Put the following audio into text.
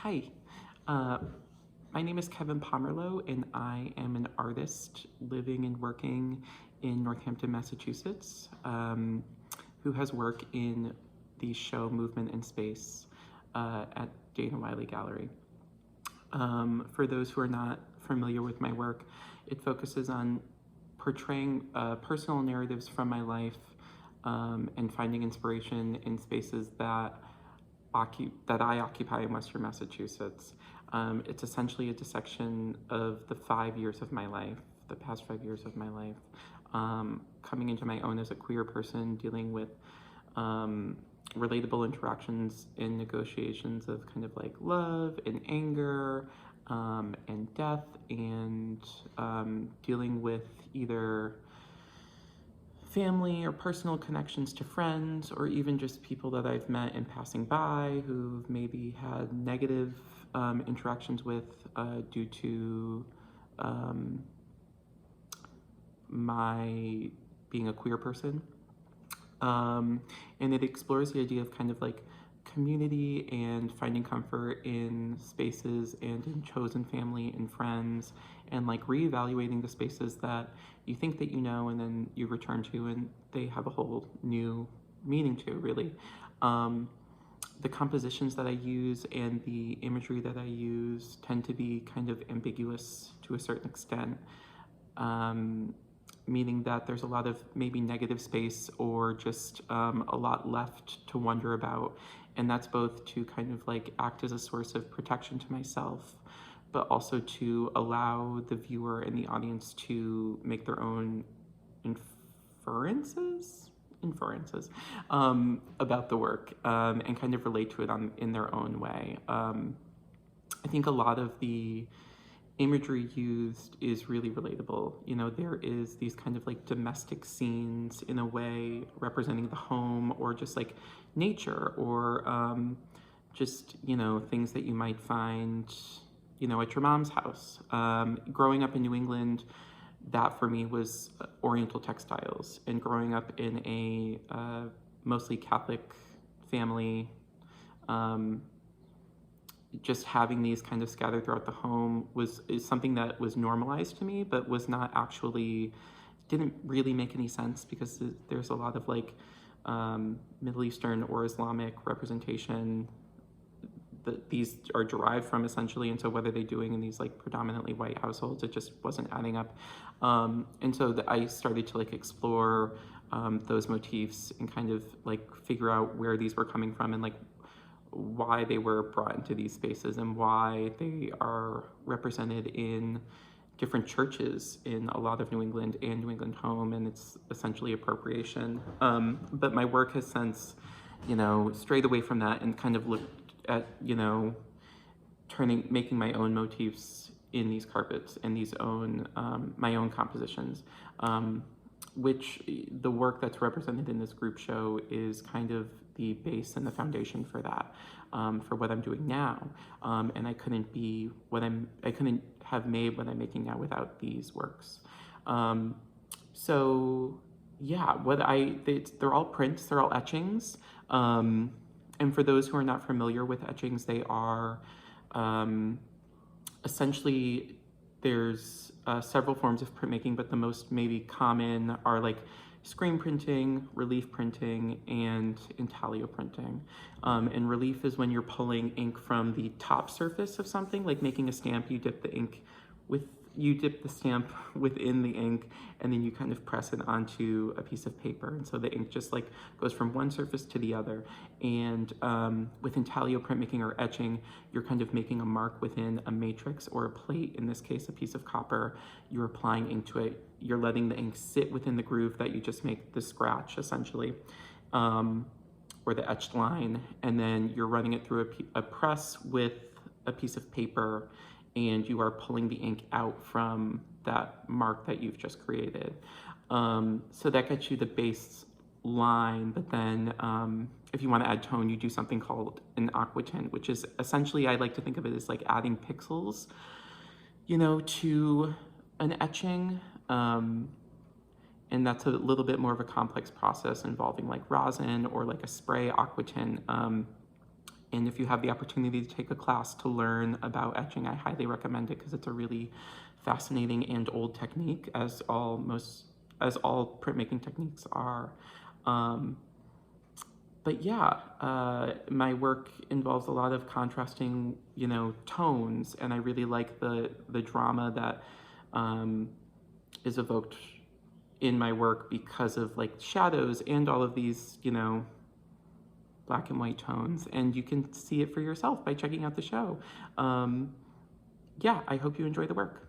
Hi, uh, my name is Kevin Pomerleau, and I am an artist living and working in Northampton, Massachusetts, who has work in the show Movement in Space at Dana Wiley Gallery. For those who are not familiar with my work, it focuses on portraying personal narratives from my life and finding inspiration in spaces that I occupy in Western Massachusetts. It's essentially a dissection of the 5 years of my life, the past 5 years of my life, coming into my own as a queer person, dealing with relatable interactions and negotiations of kind of like love and anger and death, and dealing with either family or personal connections to friends, or even just people that I've met in passing by who've maybe had negative interactions with due to my being a queer person. And it explores the idea of kind of like community and finding comfort in spaces and in chosen family and friends, and like reevaluating the spaces that you think that you know and then you return to and they have a whole new meaning to, really. The compositions that I use and the imagery that I use tend to be kind of ambiguous to a certain extent, meaning that there's a lot of maybe negative space or just a lot left to wonder about. And that's both to kind of like act as a source of protection to myself, but also to allow the viewer and the audience to make their own inferences about the work, and kind of relate to it in their own way. I think a lot of the imagery used is really relatable. You know, there is these kind of like domestic scenes in a way representing the home, or just like nature, or just, you know, things that you might find, you know, at your mom's house. Growing up in New England, that for me was Oriental textiles, and growing up in a mostly Catholic family, just having these kind of scattered throughout the home is something that was normalized to me, but was not actually, didn't really make any sense, because there's a lot of like Middle Eastern or Islamic representation that these are derived from, essentially. And so what are they doing in these like predominantly white households? It just wasn't adding up. And so I started to like explore those motifs and kind of like figure out where these were coming from, and like why they were brought into these spaces, and why they are represented in different churches in a lot of New England and New England Home, and it's essentially appropriation. But my work has since, you know, strayed away from that and kind of looked at, you know, making my own motifs in these carpets and these my own compositions, which the work that's represented in this group show is kind of the base and the foundation for that, for what I'm doing now. And I couldn't have made what I'm making now without these works. So yeah, they're all prints, they're all etchings. And for those who are not familiar with etchings, they are essentially, there's several forms of printmaking, but the most maybe common are like screen printing, relief printing, and intaglio printing. And relief is when you're pulling ink from the top surface of something, like making a stamp. You dip the stamp within the ink, and then you kind of press it onto a piece of paper, and so the ink just like goes from one surface to the other. And with intaglio printmaking or etching, you're kind of making a mark within a matrix or a plate, in this case a piece of copper. You're applying ink to it, you're letting the ink sit within the groove that you just make the scratch, essentially, or the etched line, and then you're running it through a press with a piece of paper, and you are pulling the ink out from that mark that you've just created. So that gets you the base line, but then if you want to add tone, you do something called an aquatint, which is essentially, I like to think of it as like adding pixels, you know, to an etching. And that's a little bit more of a complex process involving like rosin or like a spray aquatint. And if you have the opportunity to take a class to learn about etching, I highly recommend it because it's a really fascinating and old technique, as all printmaking techniques are. But yeah, my work involves a lot of contrasting, tones, and I really like the drama that is evoked in my work because of like shadows and all of these, black and white tones. And you can see it for yourself by checking out the show. Yeah, I hope you enjoy the work.